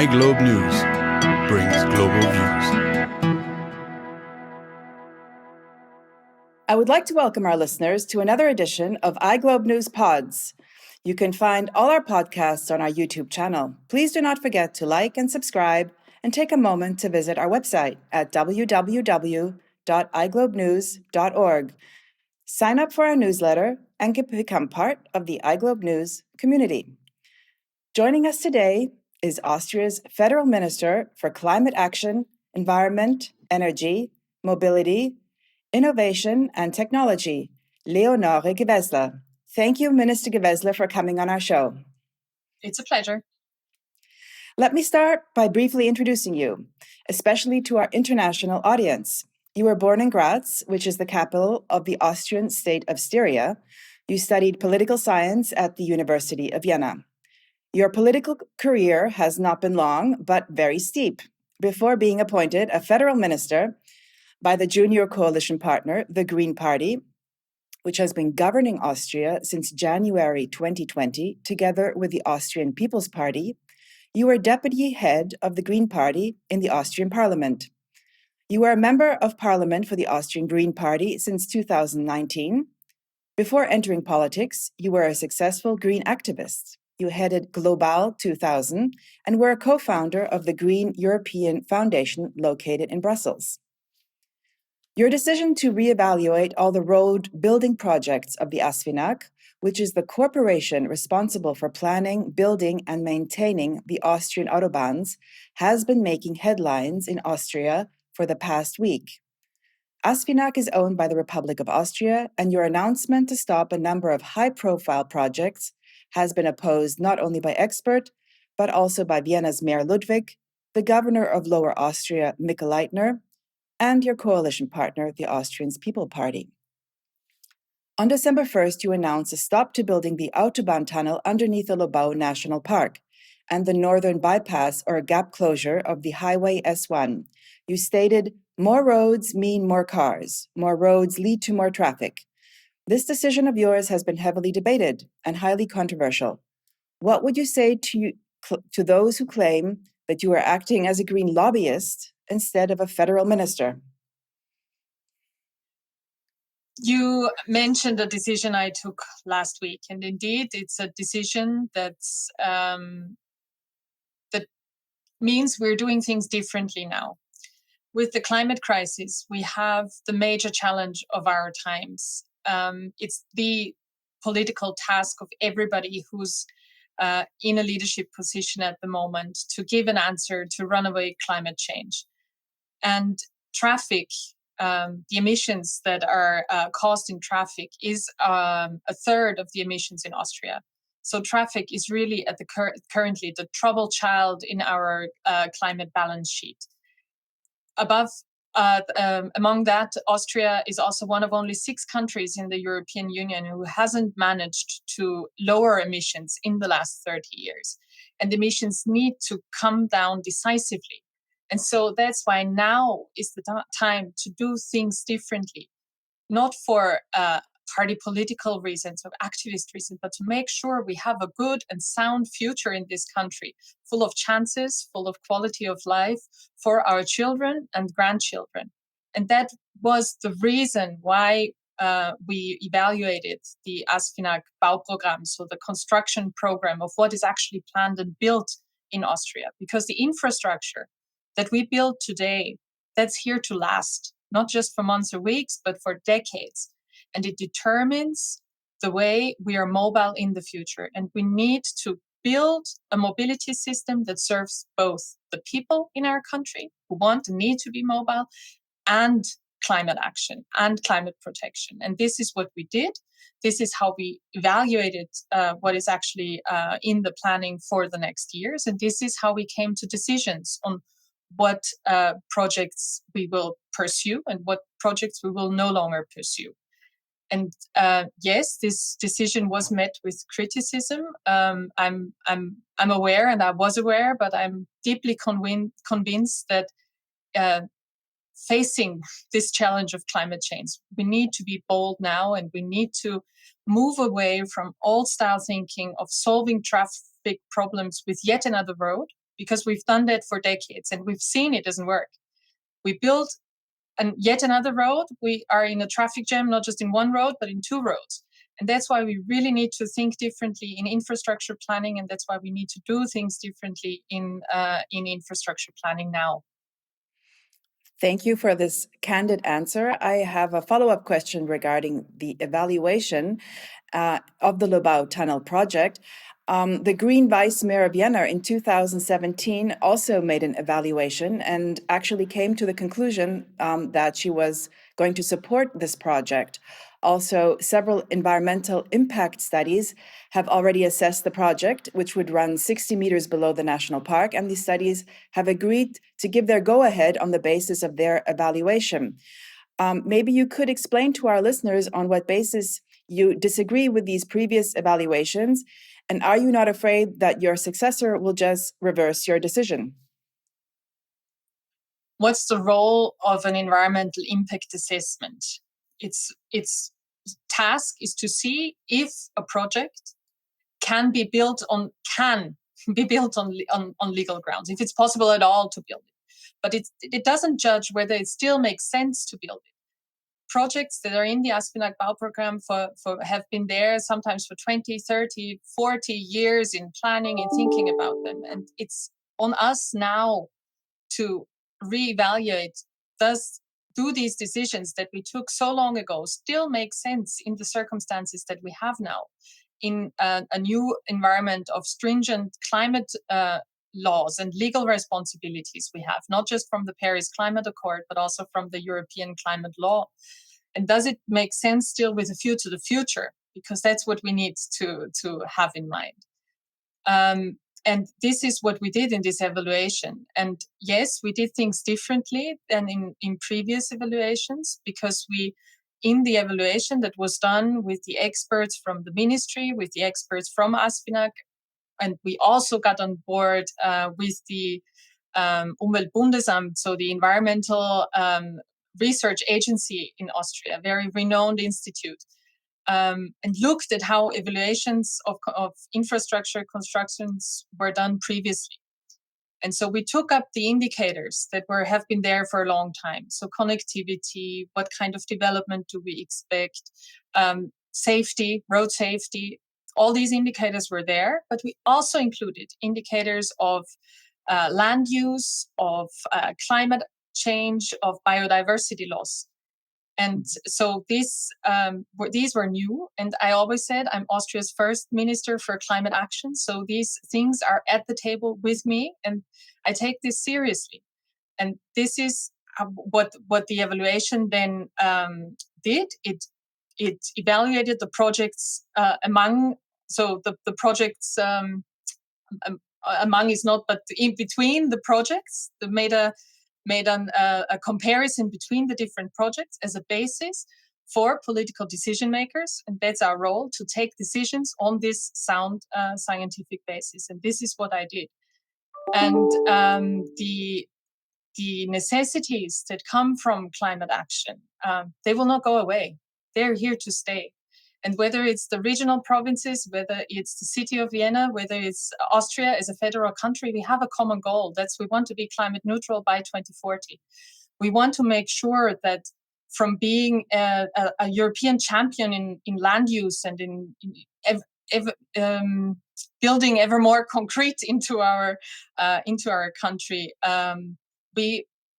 iGlobenews brings global views. I would like to welcome our listeners to another edition of iGlobenews Pods. You can find all our podcasts on our YouTube channel. Please do not forget to like and subscribe and take a moment to visit our website at www.iglobenews.org. Sign up for our newsletter and become part of the iGlobenews community. Joining us today is Austria's Federal Minister for Climate Action, Environment, Energy, Mobility, Innovation and Technology, Leonore Gewessler. Thank you, Minister Gewessler, for coming on our show. It's a pleasure. Let me start by briefly introducing you, especially to our international audience. You were born in Graz, which is the capital of the Austrian state of Styria. You studied political science at the University of Vienna. Your political career has not been long, but very steep. Before being appointed a federal minister by the junior coalition partner, the Green Party, which has been governing Austria since January 2020, together with the Austrian People's Party, you were deputy head of the Green Party in the Austrian Parliament. You were a member of Parliament for the Austrian Green Party since 2019. Before entering politics, you were a successful green activist. You headed Lubao 2000 and were a co-founder of the Green European Foundation located in Brussels. Your decision to reevaluate all the road building projects of the ASFINAG, which is the corporation responsible for planning, building, and maintaining the Austrian autobahns, has been making headlines in Austria for the past week. ASFINAG is owned by the Republic of Austria, and your announcement to stop a number of high-profile projects has been opposed not only by experts, but also by Vienna's Mayor Ludwig, the governor of Lower Austria, Mikkel Leitner, and your coalition partner, the Austrian People's Party. On December 1st, you announced a stop to building the Autobahn tunnel underneath the Lubao National Park and the northern bypass or gap closure of the Highway S1. You stated, "More roads mean more cars. More roads lead to more traffic." This decision of yours has been heavily debated and highly controversial. What would you say to those who claim that you are acting as a green lobbyist instead of a federal minister? You mentioned a decision I took last week, and indeed, it's a decision that means we're doing things differently now. With the climate crisis, we have the major challenge of our times. It's the political task of everybody who's in a leadership position at the moment to give an answer to runaway climate change. And traffic, the emissions that are caused in traffic is a third of the emissions in Austria. So traffic is really at the currently the trouble child in our climate balance sheet. Among that, Austria is also one of only 6 countries in the European Union who hasn't managed to lower emissions in the last 30 years. And emissions need to come down decisively. And so that's why now is the time to do things differently, not for party political reasons or activist reasons, but to make sure we have a good and sound future in this country, full of chances, full of quality of life for our children and grandchildren. And that was the reason why we evaluated the ASFINAG Bauprogramm, so the construction program of what is actually planned and built in Austria, because the infrastructure that we build today, that's here to last, not just for months or weeks, but for decades. And it determines the way we are mobile in the future. And we need to build a mobility system that serves both the people in our country who want and need to be mobile and climate action and climate protection. And this is what we did. This is how we evaluated what is actually in the planning for the next years. And this is how we came to decisions on what projects we will pursue and what projects we will no longer pursue. And yes, this decision was met with criticism. I'm aware, and I was aware, but I'm deeply convinced that facing this challenge of climate change, we need to be bold now, and we need to move away from old-style thinking of solving traffic problems with yet another road, because we've done that for decades and we've seen it doesn't work. We built yet another road. We are in a traffic jam, not just in one road, but in two roads. And that's why we really need to think differently in infrastructure planning, and that's why we need to do things differently in infrastructure planning now. Thank you for this candid answer. I have a follow-up question regarding the evaluation of the Lubao Tunnel project. The Green Vice Mayor of Vienna in 2017 also made an evaluation and actually came to the conclusion that she was going to support this project. Also, several environmental impact studies have already assessed the project, which would run 60 meters below the national park, and these studies have agreed to give their go-ahead on the basis of their evaluation. Maybe you could explain to our listeners on what basis you disagree with these previous evaluations, and are you not afraid that your successor will just reverse your decision? What's the role of an environmental impact assessment? Its task is to see if a project can be built on legal grounds, if it's possible at all to build it. But it doesn't judge whether it still makes sense to build it. Projects that are in the Aspinac Bau program have been there sometimes for 20, 30, 40 years in planning and thinking about them. And it's on us now to reevaluate, do these decisions that we took so long ago still make sense in the circumstances that we have now, in a new environment of stringent climate laws and legal responsibilities we have, not just from the Paris Climate Accord, but also from the European climate law. And does it make sense still with a view to the future? Because that's what we need to have in mind. And this is what we did in this evaluation. And yes, we did things differently than in previous evaluations, because in the evaluation that was done with the experts from the ministry, with the experts from Aspinac, and we also got on board with the Umweltbundesamt, so the environmental research agency in Austria, a very renowned institute, and looked at how evaluations of infrastructure constructions were done previously. And so we took up the indicators that have been there for a long time. So connectivity, what kind of development do we expect, safety, road safety, all these indicators were there, but we also included indicators of land use, of climate change, of biodiversity loss. And so these were new. And I always said I'm Austria's first minister for climate action. So these things are at the table with me, and I take this seriously. And this is what the evaluation then did. It evaluated the projects among. So the projects among is not, but in between the projects, they made a comparison between the different projects as a basis for political decision makers. And that's our role, to take decisions on this sound scientific basis. And this is what I did. And the necessities that come from climate action, they will not go away. They're here to stay. And whether it's the regional provinces, whether it's the city of Vienna, whether it's Austria as a federal country, we have a common goal. We want to be climate neutral by 2040. We want to make sure that from being a European champion in land use and in building ever more concrete into our country,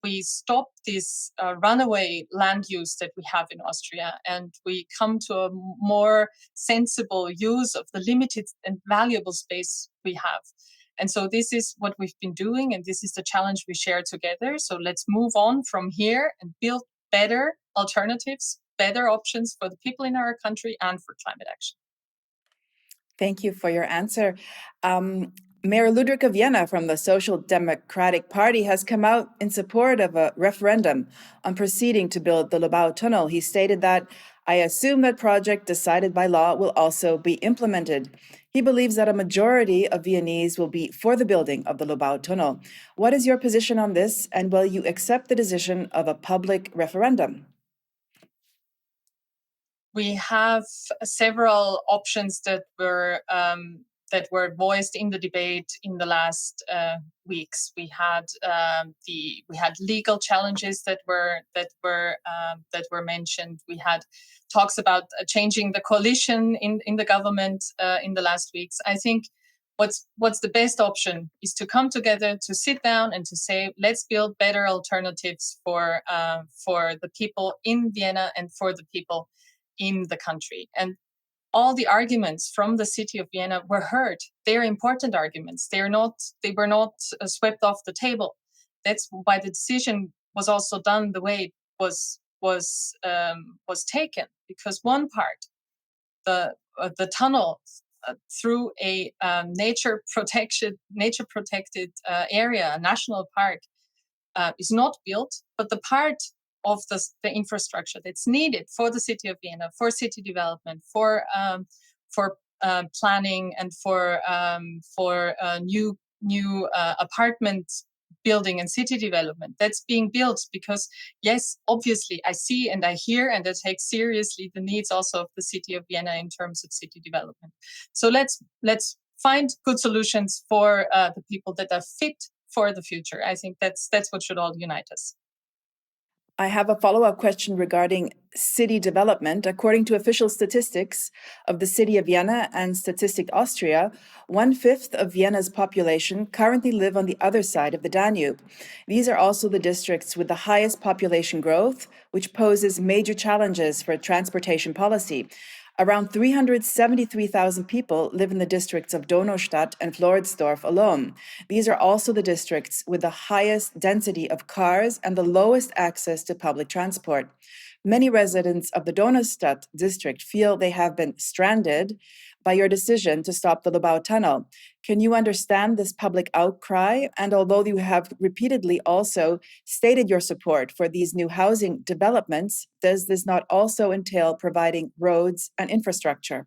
we stop this runaway land use that we have in Austria, and we come to a more sensible use of the limited and valuable space we have. And so this is what we've been doing, and this is the challenge we share together. So let's move on from here and build better alternatives, better options for the people in our country and for climate action. Thank you for your answer. Mayor Ludwig of Vienna from the Social Democratic Party has come out in support of a referendum on proceeding to build the Lubao Tunnel. He stated that, "I assume that project decided by law will also be implemented." He believes that a majority of Viennese will be for the building of the Lubao Tunnel. What is your position on this, and will you accept the decision of a public referendum? We have several options that were that were voiced in the debate in the last weeks. We had legal challenges that were mentioned. We had talks about changing the coalition in the government in the last weeks. I think what's the best option is to come together, to sit down and to say, let's build better alternatives for the people in Vienna and for the people in the country. And all the arguments from the city of Vienna were heard. They are important arguments. They were not swept off the table. That's why the decision was also done the way it was taken. Because one part, the tunnel through a nature protected area, a national park, is not built, but the part of the infrastructure that's needed for the city of Vienna, for city development, for planning, and for new apartment building and city development, that's being built. Because yes, obviously, I see and I hear and I take seriously the needs also of the city of Vienna in terms of city development. So let's find good solutions for the people that are fit for the future. I think that's what should all unite us. I have a follow-up question regarding city development. According to official statistics of the city of Vienna and Statistic Austria, 1/5 of Vienna's population currently live on the other side of the Danube. These are also the districts with the highest population growth, which poses major challenges for transportation policy. Around 373,000 people live in the districts of Donaustadt and Floridsdorf alone. These are also the districts with the highest density of cars and the lowest access to public transport. Many residents of the Donaustadt district feel they have been stranded by your decision to stop the Lubao tunnel. Can you understand this public outcry? And although you have repeatedly also stated your support for these new housing developments, does this not also entail providing roads and infrastructure?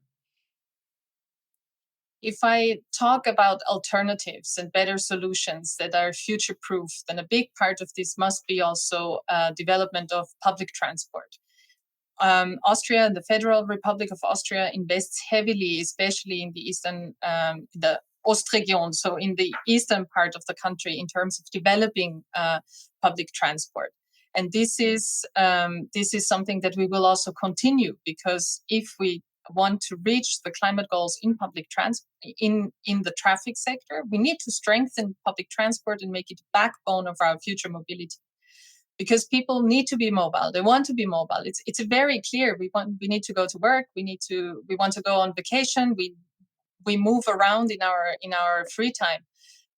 If I talk about alternatives and better solutions that are future-proof, then a big part of this must be also development of public transport. Austria, the Federal Republic of Austria, invests heavily, especially in the eastern, the Ostregion, so in the eastern part of the country, in terms of developing public transport. And this is something that we will also continue, because if we want to reach the climate goals in public transport, in the traffic sector, we need to strengthen public transport and make it the backbone of our future mobility. Because people need to be mobile, they want to be mobile. It's very clear. We need to go to work. We want to go on vacation. We move around in our free time,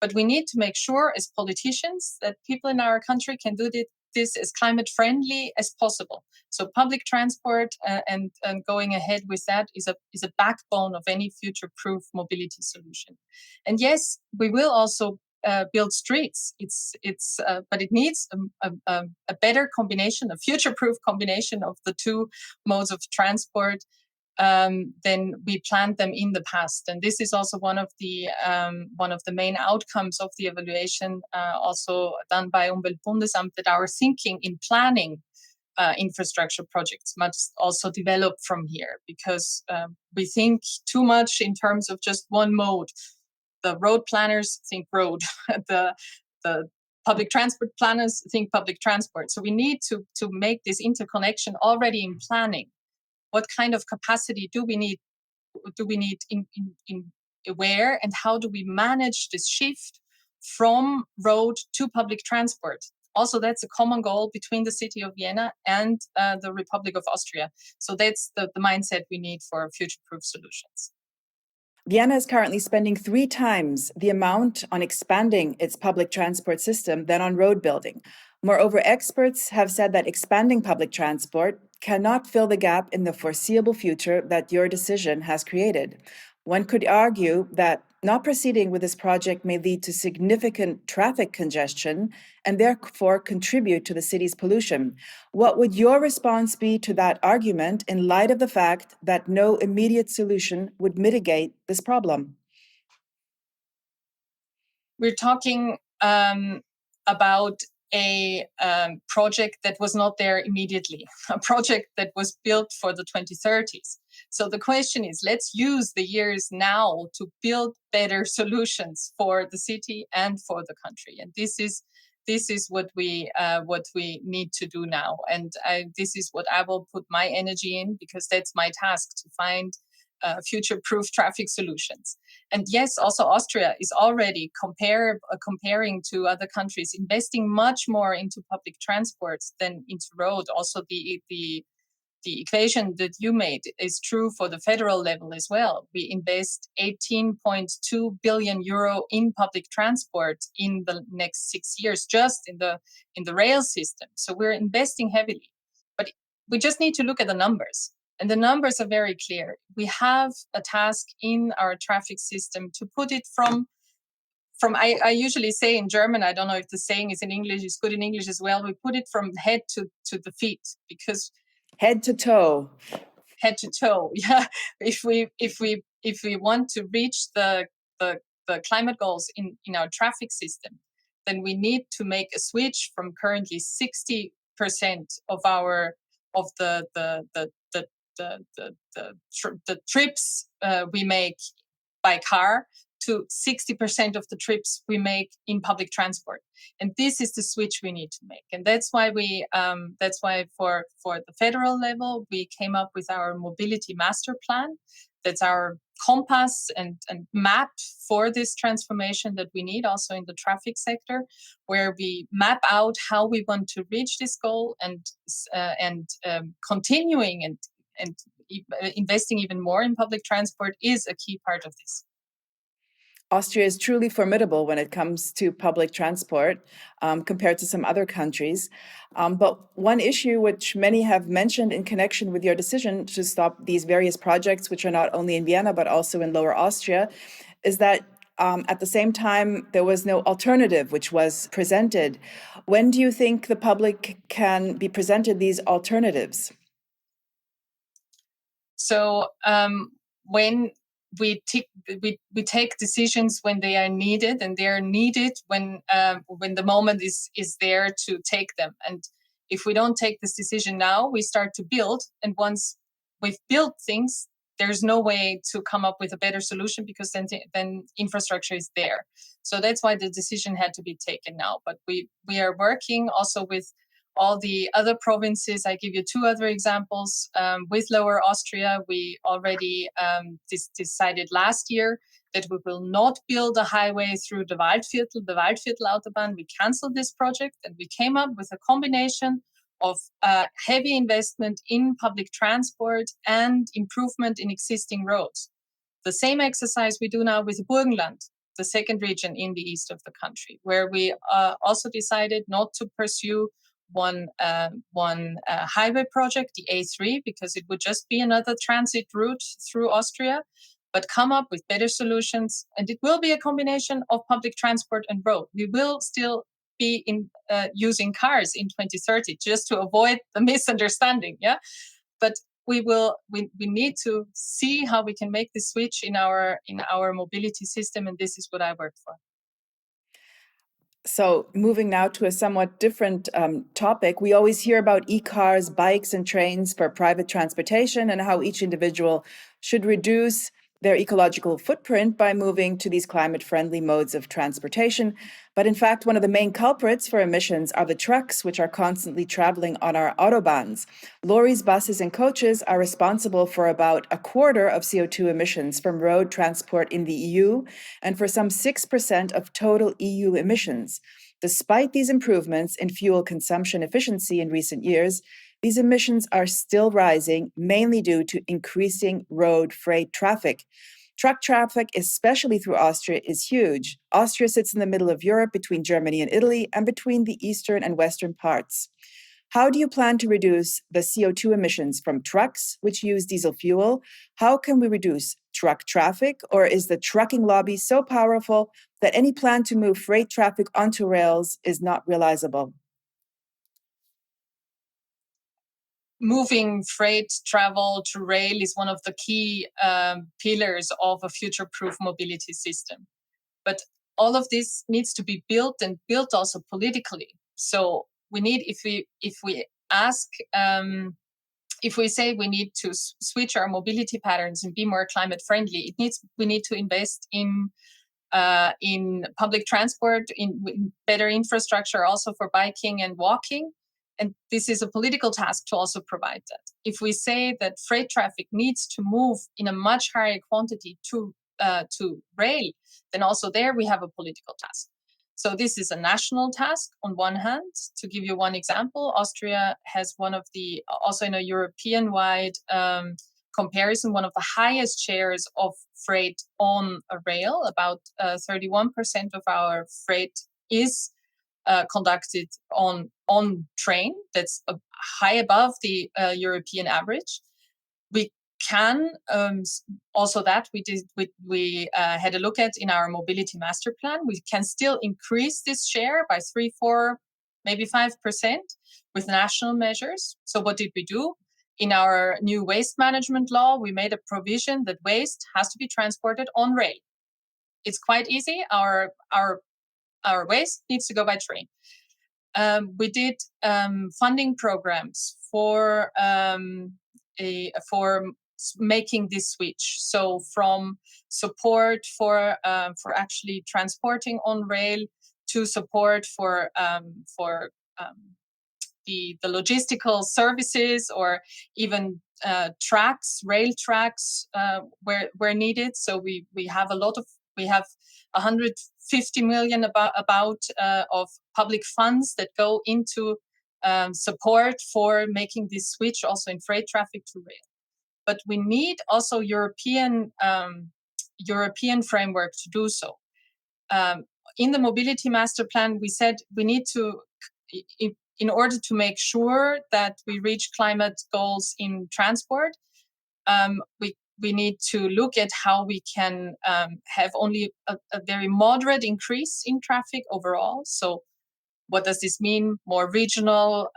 but we need to make sure as politicians that people in our country can do this as climate friendly as possible. So public transport and going ahead with that is a backbone of any future-proof mobility solution. And yes, we will also build streets. But it needs a better combination, a future-proof combination of the two modes of transport than we planned them in the past. And this is also one of the main outcomes of the evaluation, also done by Umweltbundesamt, that our thinking in planning infrastructure projects must also develop from here, because we think too much in terms of just one mode. The road planners think road, the public transport planners think public transport. So we need to make this interconnection already in planning. What kind of capacity do we need in where, and how do we manage this shift from road to public transport? Also, that's a common goal between the city of Vienna and the Republic of Austria. So that's the mindset we need for future-proof solutions. Vienna is currently spending 3 times the amount on expanding its public transport system than on road building. Moreover, experts have said that expanding public transport cannot fill the gap in the foreseeable future that your decision has created. One could argue that not proceeding with this project may lead to significant traffic congestion and therefore contribute to the city's pollution. What would your response be to that argument in light of the fact that no immediate solution would mitigate this problem? We're talking about a project that was not there immediately, a project that was built for the 2030s. So the question is, let's use the years now to build better solutions for the city and for the country. And this is what we need to do now. And this is what I will put my energy in, because that's my task, to find future-proof traffic solutions. And yes, also Austria is already comparing to other countries, investing much more into public transport than into road. Also, the equation that you made is true for the federal level as well. We invest 18.2 billion euro in public transport in the next 6 years, just in the rail system. So we're investing heavily, but we just need to look at the numbers. And the numbers are very clear. We have a task in our traffic system to put it from I usually say in German, I don't know if the saying is in English, it's good in English as well. We put it from head to the feet, because head to toe. Yeah. If we want to reach the climate goals in our traffic system, then we need to make a switch from currently 60% of the trips we make by car to 60% of the trips we make in public transport. And this is the switch we need to make. And that's why for the federal level, we came up with our mobility master plan. That's our compass and map for this transformation that we need also in the traffic sector, where we map out how we want to reach this goal, and continuing and investing even more in public transport is a key part of this. Austria is truly formidable when it comes to public transport compared to some other countries. But one issue which many have mentioned in connection with your decision to stop these various projects, which are not only in Vienna, but also in Lower Austria, is that at the same time, there was no alternative which was presented. When do you think the public can be presented these alternatives? So when we take decisions when they are needed, and they are needed when the moment is there to take them. And if we don't take this decision now, we start to build, and once we've built things, there's no way to come up with a better solution, because then infrastructure is there. So that's why the decision had to be taken now. But we are working also with all the other provinces. I give you two other examples. With Lower Austria, we already decided last year that we will not build a highway through the Waldviertel Autobahn. We canceled this project, and we came up with a combination of heavy investment in public transport and improvement in existing roads. The same exercise we do now with Burgenland, the second region in the east of the country, where we also decided not to pursue one highway project, the A3, because it would just be another transit route through Austria, but come up with better solutions. And it will be a combination of public transport and road. We will still be using cars in 2030, just to avoid the misunderstanding. Yeah, but we need to see how we can make the switch in our mobility system, and this is what I work for. So moving now to a somewhat different topic, we always hear about e-cars, bikes, and trains for private transportation, and how each individual should reduce their ecological footprint by moving to these climate-friendly modes of transportation. But in fact, one of the main culprits for emissions are the trucks, which are constantly traveling on our autobahns. Lorries, buses, and coaches are responsible for about a quarter of CO2 emissions from road transport in the EU, and for some 6% of total EU emissions. Despite these improvements in fuel consumption efficiency in recent years, these emissions are still rising, mainly due to increasing road freight traffic. Truck traffic, especially through Austria, is huge. Austria sits in the middle of Europe, between Germany and Italy, and between the eastern and western parts. How do you plan to reduce the CO2 emissions from trucks, which use diesel fuel? How can we reduce truck traffic? Or is the trucking lobby so powerful that any plan to move freight traffic onto rails is not realizable? Moving freight travel to rail is one of the key pillars of a future-proof mobility system. But all of this needs to be built, and built also politically. So we need, if we ask if we say we need to switch our mobility patterns and be more climate friendly, we need to invest in public transport, in better infrastructure also for biking and walking. And this is a political task to also provide that. If we say that freight traffic needs to move in a much higher quantity to rail, then also there we have a political task. So this is a national task on one hand. To give you one example, Austria has one of the, also in a European-wide comparison, one of the highest shares of freight on a rail. About 31% of our freight is conducted on train. That's high above the European average. We can also that we had a look at in our mobility master plan. We can still increase this share by 3, 4, maybe 5% with national measures. So what did we do? In our new waste management law, we made a provision that waste has to be transported on rail. It's quite easy. Our waste needs to go by train. We did funding programs for making this switch. So from support for actually transporting on rail to support for the logistical services, or even rail tracks where needed. So we have 150 million about of public funds that go into support for making this switch also in freight traffic to rail. But we need also European framework to do so. In the mobility master plan, we said we need to, in order to make sure that we reach climate goals in transport, we need to look at how we can have only a very moderate increase in traffic overall. So what does this mean? More regional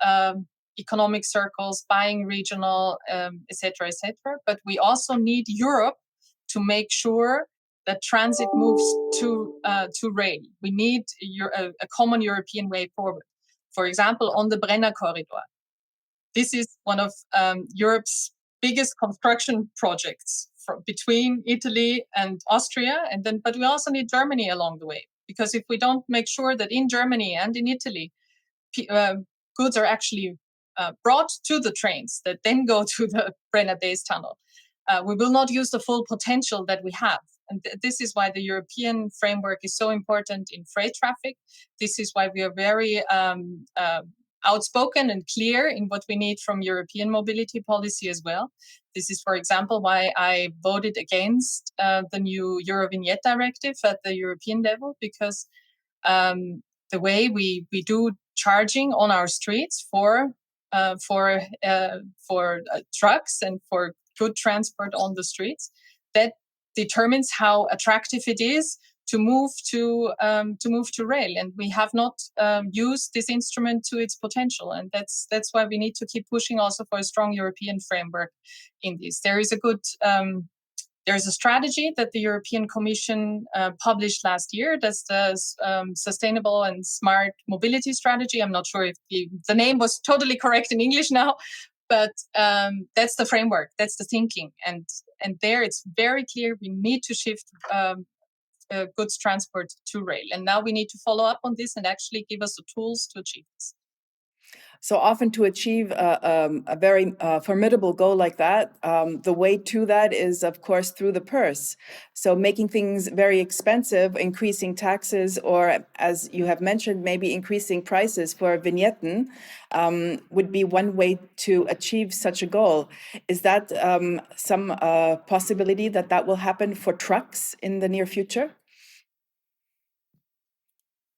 economic circles, buying regional, et cetera, et cetera. But we also need Europe to make sure that transit moves to rail. We need a common European way forward. For example, on the Brenner corridor. This is one of Europe's biggest construction projects between Italy and Austria, but we also need Germany along the way, because if we don't make sure that in Germany and in Italy goods are actually brought to the trains that then go to the Brenner Days tunnel, we will not use the full potential that we have. And this is why the European framework is so important in freight traffic. This is why we are very outspoken and clear in what we need from European mobility policy as well. This is, for example, why I voted against the new Eurovignette directive at the European level, because the way we do charging on our streets for trucks and for good transport on the streets, that determines how attractive it is to move to rail, and we have not used this instrument to its potential, and that's why we need to keep pushing also for a strong European framework in this. There is a strategy that the European Commission published last year. That's the Sustainable and Smart Mobility Strategy. I'm not sure if the name was totally correct in English now, but that's the framework, that's the thinking, and there it's very clear we need to shift goods transport to rail. And now we need to follow up on this and actually give us the tools to achieve this. So often to achieve a very formidable goal like that, the way to that is, of course, through the purse. So making things very expensive, increasing taxes, or as you have mentioned, maybe increasing prices for vignetten would be one way to achieve such a goal. Is that some possibility that will happen for trucks in the near future?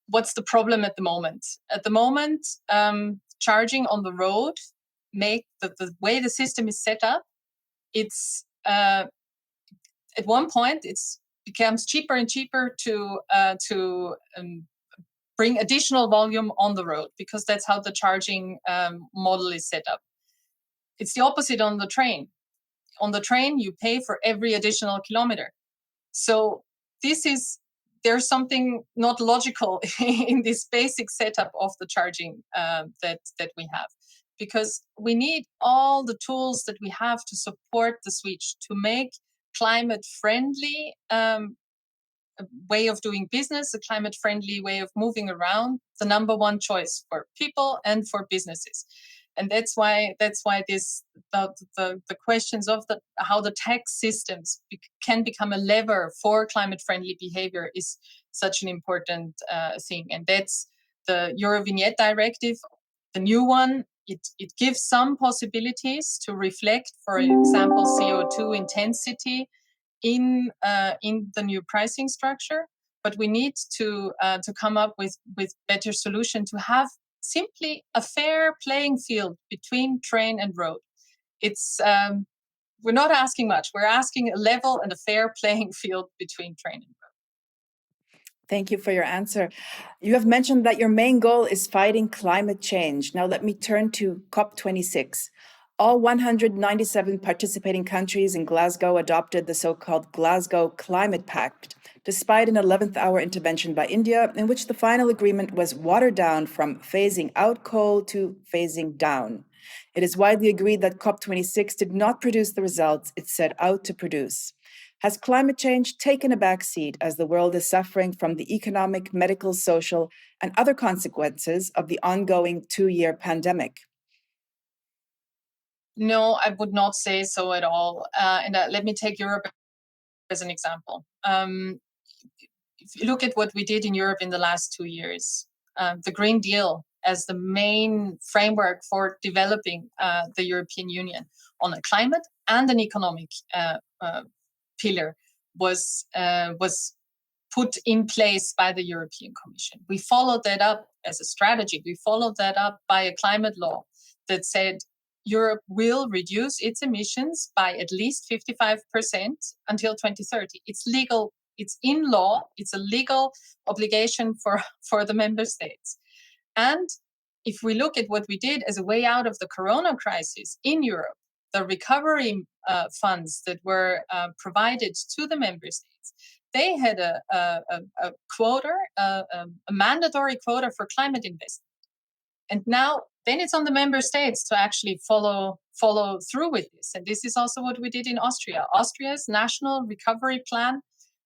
What's the problem at the moment? At the moment, charging on the road, the way the system is set up, it's at one point it becomes cheaper and cheaper to bring additional volume on the road, because that's how the charging model is set up. It's the opposite on the train. On the train, you pay for every additional kilometer. So there's something not logical in this basic setup of the charging that we have. because we need all the tools that we have to support the switch, to make climate-friendly way of doing business, a climate-friendly way of moving around, the number one choice for people and for businesses. And that's why the questions of how the tax systems can become a lever for climate-friendly behavior is such an important thing. And that's the Eurovignette directive, the new one. It gives some possibilities to reflect, for example, CO2 intensity in the new pricing structure, but we need to come up with better solution to have simply a fair playing field between train and road. It's we're not asking much. We're asking a level and a fair playing field between train and road. Thank you for your answer. You have mentioned that your main goal is fighting climate change. Now let me turn to COP26. All 197 participating countries in Glasgow adopted the so-called Glasgow Climate Pact, despite an 11th hour intervention by India, in which the final agreement was watered down from phasing out coal to phasing down. It is widely agreed that COP26 did not produce the results it set out to produce. Has climate change taken a backseat as the world is suffering from the economic, medical, social, and other consequences of the ongoing 2-year pandemic? No, I would not say so at all. Let me take Europe as an example. If you look at what we did in Europe in the last 2 years, the Green Deal as the main framework for developing the European Union on a climate and an economic pillar was put in place by the European Commission. We followed that up as a strategy. We followed that up by a climate law that said Europe will reduce its emissions by at least 55% until 2030. It's legal. It's in law. It's a legal obligation for the member states. And if we look at what we did as a way out of the corona crisis in Europe, the recovery funds that were provided to the member states, they had a quota, a mandatory quota for climate investment. And now, then it's on the member states to actually follow through with this. And this is also what we did in Austria. Austria's national recovery plan,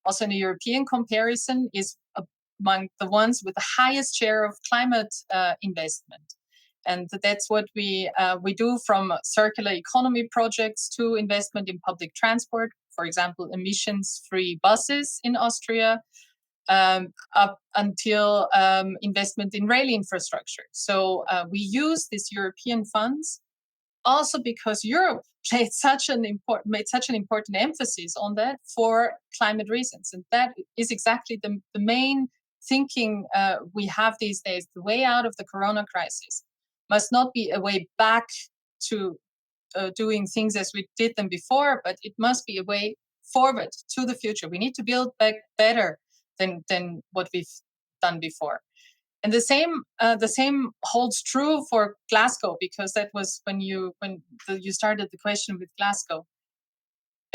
also in a European comparison, is among the ones with the highest share of climate investment. And that's what we do, from circular economy projects to investment in public transport, for example, emissions-free buses in Austria, up until investment in rail infrastructure. So we use these European funds also because Europe made such an important emphasis on that for climate reasons. And that is exactly the main thinking we have these days. The way out of the corona crisis must not be a way back to doing things as we did them before, but it must be a way forward to the future. We need to build back better than what we've done before. And the same holds true for Glasgow, because that was when you started the question with Glasgow.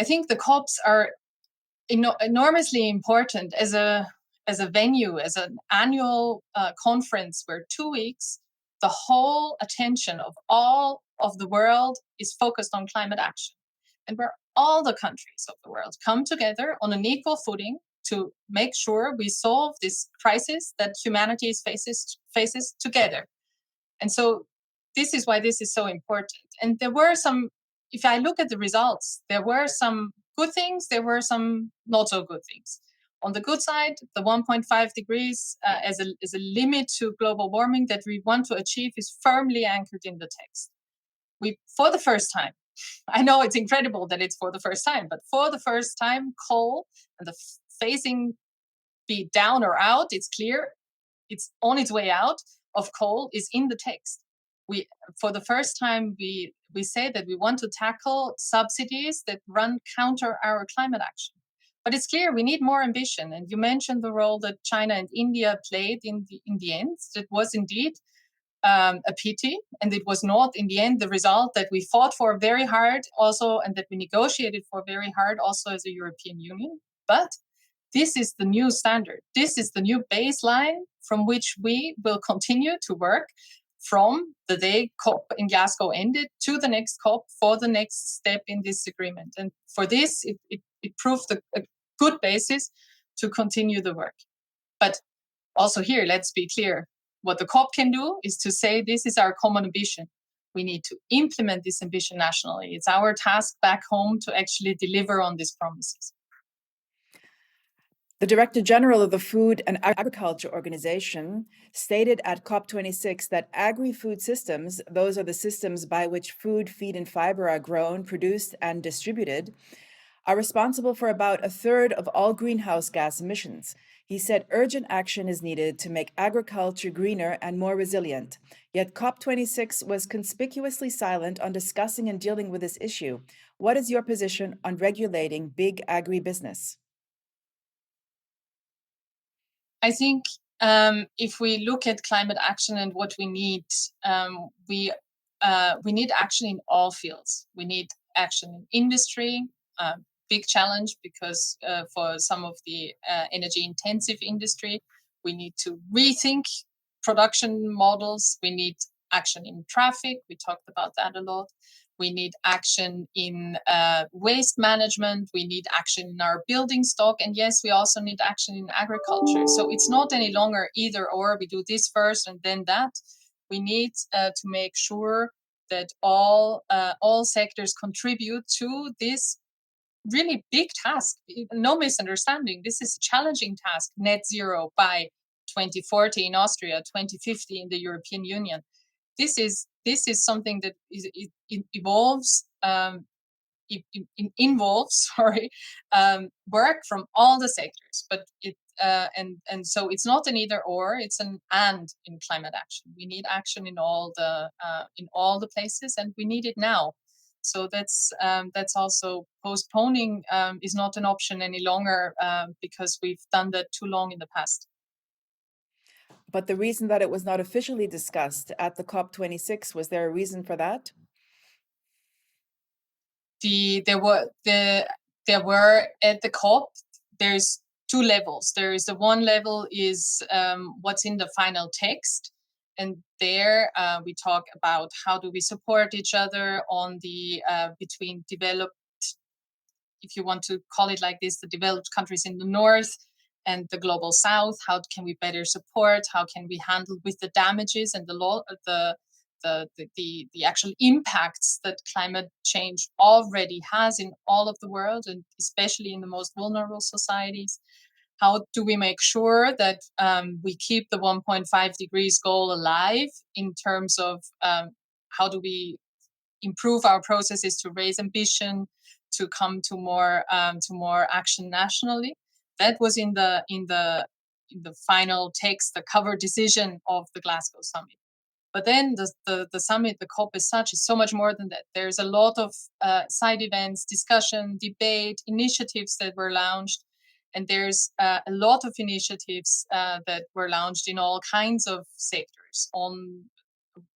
I think the COPs are enormously important as a venue, as an annual conference where 2 weeks, the whole attention of all of the world is focused on climate action, and where all the countries of the world come together on an equal footing to make sure we solve this crisis that humanity faces together. And so this is why this is so important. And there were some, if I look at the results, there were some good things, there were some not so good things. On the good side, the 1.5 degrees as a limit to global warming that we want to achieve is firmly anchored in the text. We, for the first time, I know it's incredible that it's for the first time, but for the first time, coal and the phasing be down or out, it's clear, it's on its way out of coal, is in the text. We, for the first time, we say that we want to tackle subsidies that run counter our climate action. But it's clear we need more ambition. And you mentioned the role that China and India played in the end. It was indeed a pity, and it was not in the end the result that we fought for very hard also, and that we negotiated for very hard also as a European Union. But this is the new standard. This is the new baseline from which we will continue to work from the day COP in Glasgow ended to the next COP for the next step in this agreement. And for this, it proved a good basis to continue the work. But also here, let's be clear. What the COP can do is to say this is our common ambition. We need to implement this ambition nationally. It's our task back home to actually deliver on these promises. The Director General of the Food and Agriculture Organization stated at COP26 that agri-food systems, those are the systems by which food, feed, and fiber are grown, produced, and distributed, are responsible for about a third of all greenhouse gas emissions. He said urgent action is needed to make agriculture greener and more resilient. Yet COP26 was conspicuously silent on discussing and dealing with this issue. What is your position on regulating big agribusiness? I think if we look at climate action and what we need, we need action in all fields. We need action in industry, big challenge because for some of the energy-intensive industry, we need to rethink production models. We need action in traffic. We talked about that a lot. We need action in waste management. We need action in our building stock. And yes, we also need action in agriculture. So it's not any longer either or. We do this first and then that. We need to make sure that all sectors contribute to this really big task. No misunderstanding. This is a challenging task. Net zero by 2040 in Austria, 2050 in the European Union. This is something that involves work from all the sectors, but and so it's not an either or, it's an and in climate action. We need action in all the places, and we need it now. So that's also postponing is not an option any longer because we've done that too long in the past. But the reason that it was not officially discussed at the COP26, was there a reason for that? There were at the COP, there's two levels. There is the one level is what's in the final text. And there we talk about how do we support each other on the between developed, if you want to call it like this, the developed countries in the north and the global south. How can we better support? How can we handle with the damages and the actual impacts that climate change already has in all of the world, and especially in the most vulnerable societies? How do we make sure that we keep the 1.5 degrees goal alive in terms of how do we improve our processes to raise ambition, to come to more action nationally? That was in the final text, the cover decision of the Glasgow summit. But then the summit, the COP as such, is so much more than that. There's a lot of side events, discussion, debate, initiatives that were launched. And there's a lot of initiatives that were launched in all kinds of sectors, on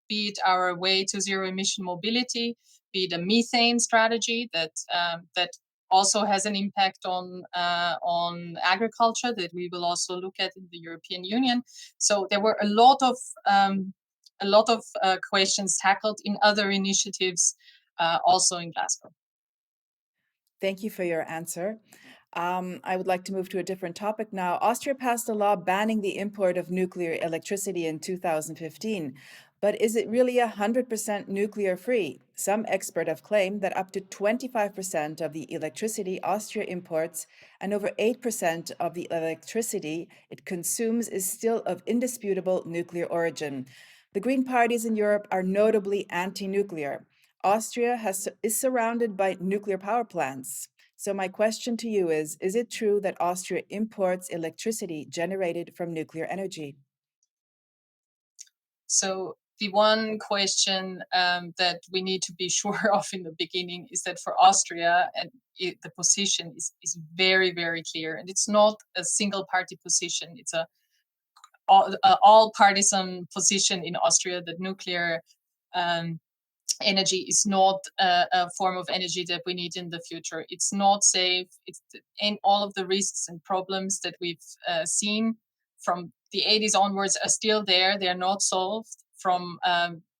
be it our way to zero emission mobility, be it a methane strategy that also has an impact on agriculture that we will also look at in the European Union. So there were a lot of questions tackled in other initiatives, also in Glasgow. Thank you for your answer. I would like to move to a different topic now. Austria passed a law banning the import of nuclear electricity in 2015. But is it really 100% nuclear free? Some experts have claimed that up to 25% of the electricity Austria imports and over 8% of the electricity it consumes is still of indisputable nuclear origin. The Green parties in Europe are notably anti-nuclear. Austria is surrounded by nuclear power plants. So my question to you is it true that Austria imports electricity generated from nuclear energy? So the one question that we need to be sure of in the beginning is that for Austria, and the position is very, very clear. And it's not a single party position. It's a all partisan position in Austria that nuclear energy is not a form of energy that we need in the future. It's not safe. And all of the risks and problems that we've seen from the 80s onwards are still there. They're not solved.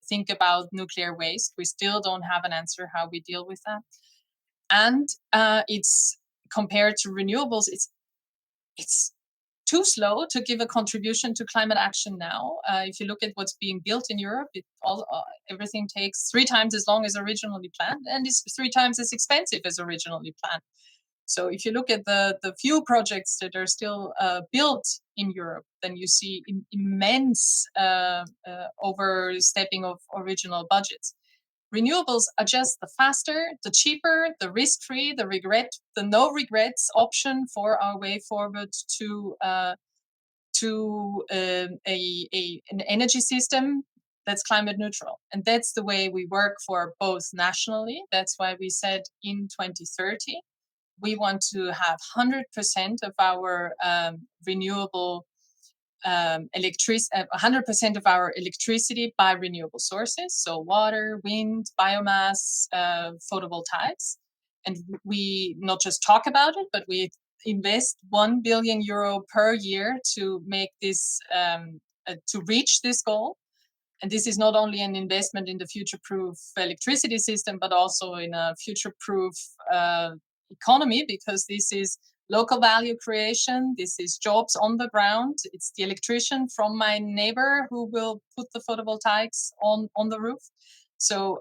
think about nuclear waste. We still don't have an answer how we deal with that. And it's compared to renewables, it's too slow to give a contribution to climate action now. If you look at what's being built in Europe, everything takes 3 times as long as originally planned, and is 3 times as expensive as originally planned. So if you look at the few projects that are still built in Europe, then you see immense overstepping of original budgets. Renewables are just the faster, the cheaper, the risk-free, the no regrets option for our way forward to an energy system that's climate neutral. And that's the way we work for both nationally. That's why we said in 2030, we want to have 100% of our renewable 100% of our electricity by renewable sources, so water, wind, biomass, photovoltaics. And we not just talk about it, but we invest €1 billion per year to make this, to reach this goal. And this is not only an investment in the future-proof electricity system, but also in a future-proof economy, because this is local value creation. This is jobs on the ground. It's the electrician from my neighbor who will put the photovoltaics on the roof. So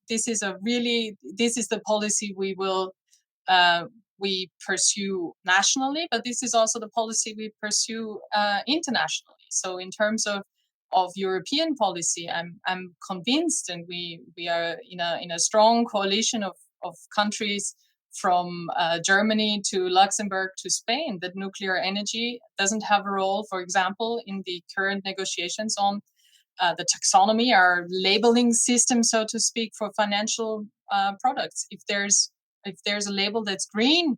this is the policy we pursue nationally, but this is also the policy we pursue internationally. So in terms of European policy, I'm convinced, and we are in a strong coalition of countries from Germany to Luxembourg to Spain, that nuclear energy doesn't have a role, for example, in the current negotiations on the taxonomy, our labeling system, so to speak, for financial products. If there's a label that's green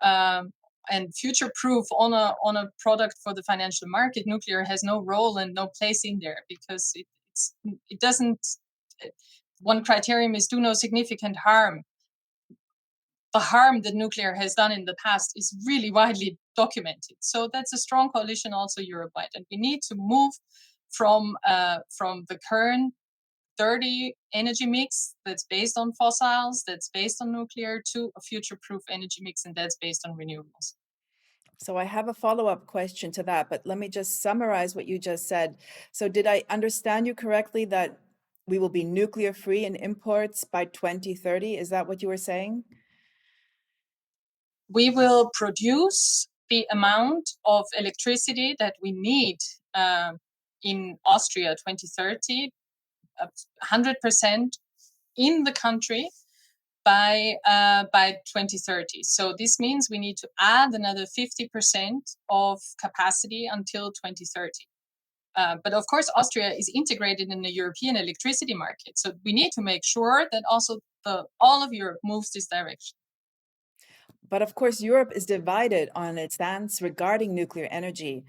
and future-proof on a product for the financial market, nuclear has no role and no place in there, because it doesn't. One criterion is do no significant harm. The harm that nuclear has done in the past is really widely documented. So that's a strong coalition also Europe-wide. And we need to move from the current dirty energy mix that's based on fossils, that's based on nuclear, to a future-proof energy mix, and that's based on renewables. So I have a follow-up question to that, but let me just summarize what you just said. So did I understand you correctly that we will be nuclear-free in imports by 2030? Is that what you were saying? We will produce the amount of electricity that we need in Austria 2030, 100% in the country by 2030. So this means we need to add another 50% of capacity until 2030. But of course, Austria is integrated in the European electricity market. So we need to make sure that also all of Europe moves this direction. But of course, Europe is divided on its stance regarding nuclear energy.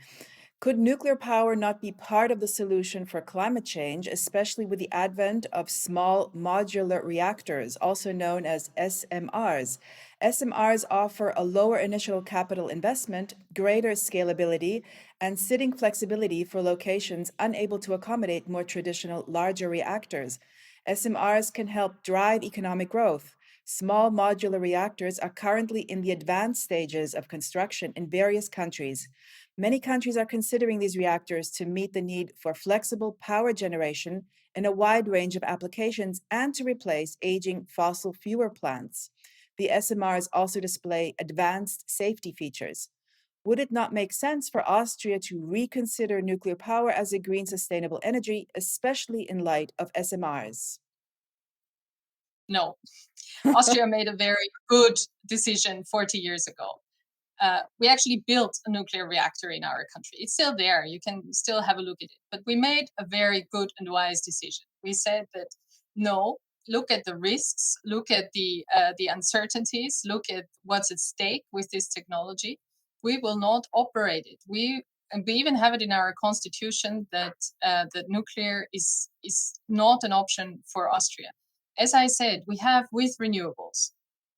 Could nuclear power not be part of the solution for climate change, especially with the advent of small modular reactors, also known as SMRs? SMRs offer a lower initial capital investment, greater scalability, and sitting flexibility for locations unable to accommodate more traditional larger reactors. SMRs can help drive economic growth. Small modular reactors are currently in the advanced stages of construction in various countries. Many countries are considering these reactors to meet the need for flexible power generation in a wide range of applications and to replace aging fossil fuel plants. The SMRs also display advanced safety features. Would it not make sense for Austria to reconsider nuclear power as a green sustainable energy, especially in light of SMRs? No. Austria made a very good decision 40 years ago. We actually built a nuclear reactor in our country. It's still there. You can still have a look at it. But we made a very good and wise decision. We said that, no, look at the risks, look at the uncertainties, look at what's at stake with this technology. We will not operate it. We even have it in our constitution that nuclear is not an option for Austria. As I said, we have with renewables,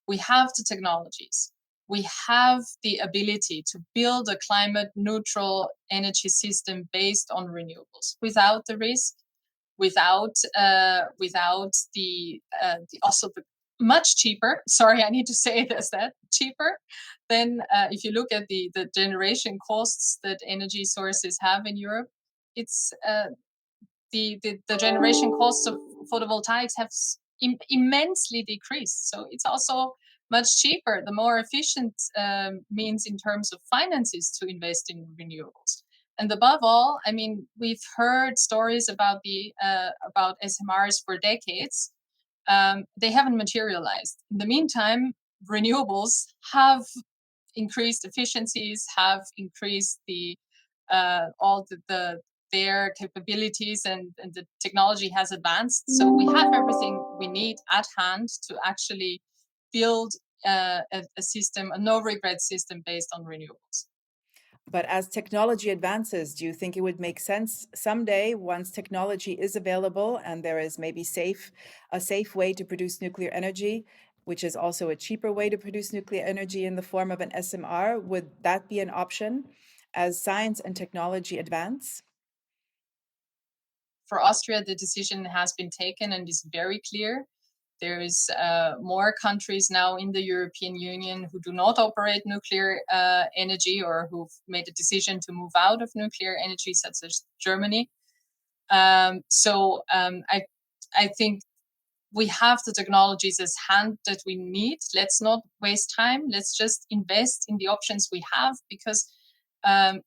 we have the technologies, we have the ability to build a climate neutral energy system based on renewables without the risk, without the also the much cheaper. Sorry, I need to say it as that cheaper. Then, if you look at the generation costs that energy sources have in Europe, it's the generation costs of photovoltaics have immensely decreased. So it's also much cheaper, the more efficient means in terms of finances to invest in renewables. And above all, I mean, we've heard stories about about SMRs for decades. They haven't materialized. In the meantime, renewables have increased efficiencies, have increased all their capabilities, and the technology has advanced. So we have everything we need at hand to actually build a system, a no-regret system based on renewables. But as technology advances, do you think it would make sense someday, once technology is available and there is maybe a safe way to produce nuclear energy, which is also a cheaper way to produce nuclear energy in the form of an SMR, would that be an option as science and technology advance? For Austria, the decision has been taken and is very clear. There is more countries now in the European Union who do not operate nuclear energy, or who've made a decision to move out of nuclear energy, such as Germany. So I think we have the technologies as hand that we need. Let's not waste time. Let's just invest in the options we have, because the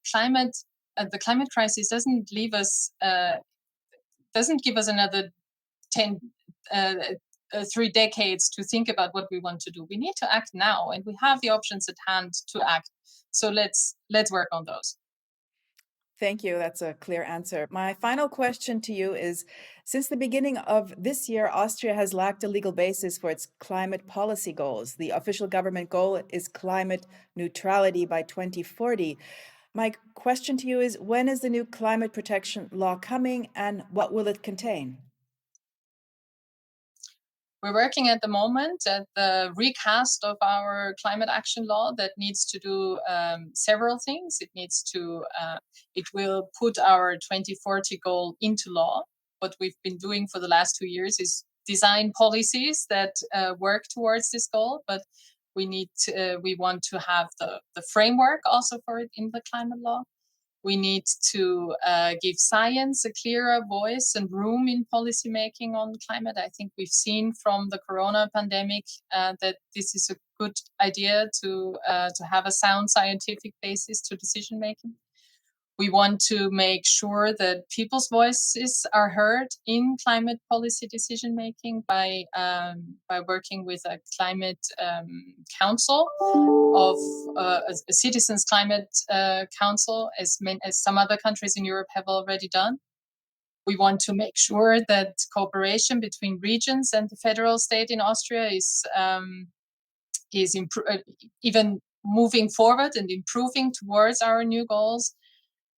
climate crisis doesn't leave us. Doesn't give us another 3 decades to think about what we want to do. We need to act now, and we have the options at hand to act. So let's work on those. Thank you. That's a clear answer. My final question to you is, since the beginning of this year, Austria has lacked a legal basis for its climate policy goals. The official government goal is climate neutrality by 2040. My question to you is, when is the new climate protection law coming, and what will it contain? We're working at the moment at the recast of our climate action law that needs to do several things. It will put our 2040 goal into law. What we've been doing for the last 2 years is design policies that work towards this goal, but we want to have the framework also for it in the climate law. We need to give science a clearer voice and room in policymaking on climate. I think we've seen from the corona pandemic that this is a good idea to have a sound scientific basis to decision making. We want to make sure that people's voices are heard in climate policy decision making by working with a climate council of a citizens' climate council, as some other countries in Europe have already done. We want to make sure that cooperation between regions and the federal state in Austria is even moving forward and improving towards our new goals.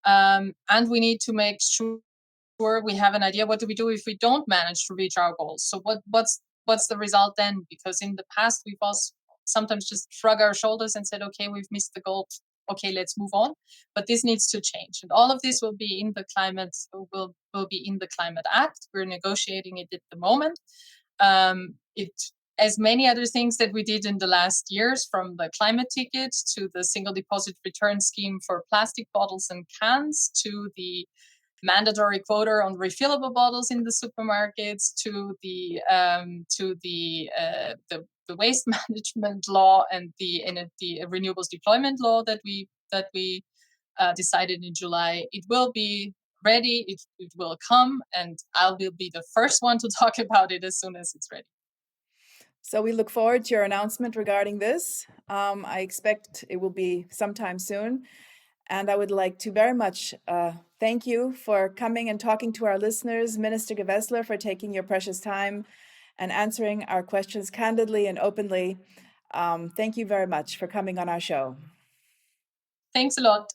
And we need to make sure we have an idea, what do we do if we don't manage to reach our goals? So what's the result then? Because in the past, we've also sometimes just shrug our shoulders and said, okay, we've missed the goal. Okay, let's move on. But this needs to change. And all of this will be in the climate, will be in the Climate Act. We're negotiating it at the moment. As many other things that we did in the last years, from the climate ticket to the single deposit return scheme for plastic bottles and cans, to the mandatory quota on refillable bottles in the supermarkets, to the waste management law and the renewables deployment law that we decided in July. It will be ready. It will come, and I will be the first one to talk about it as soon as it's ready. So we look forward to your announcement regarding this. I expect it will be sometime soon. And I would like to very much thank you for coming and talking to our listeners, Minister Gewessler, for taking your precious time and answering our questions candidly and openly. Thank you very much for coming on our show. Thanks a lot.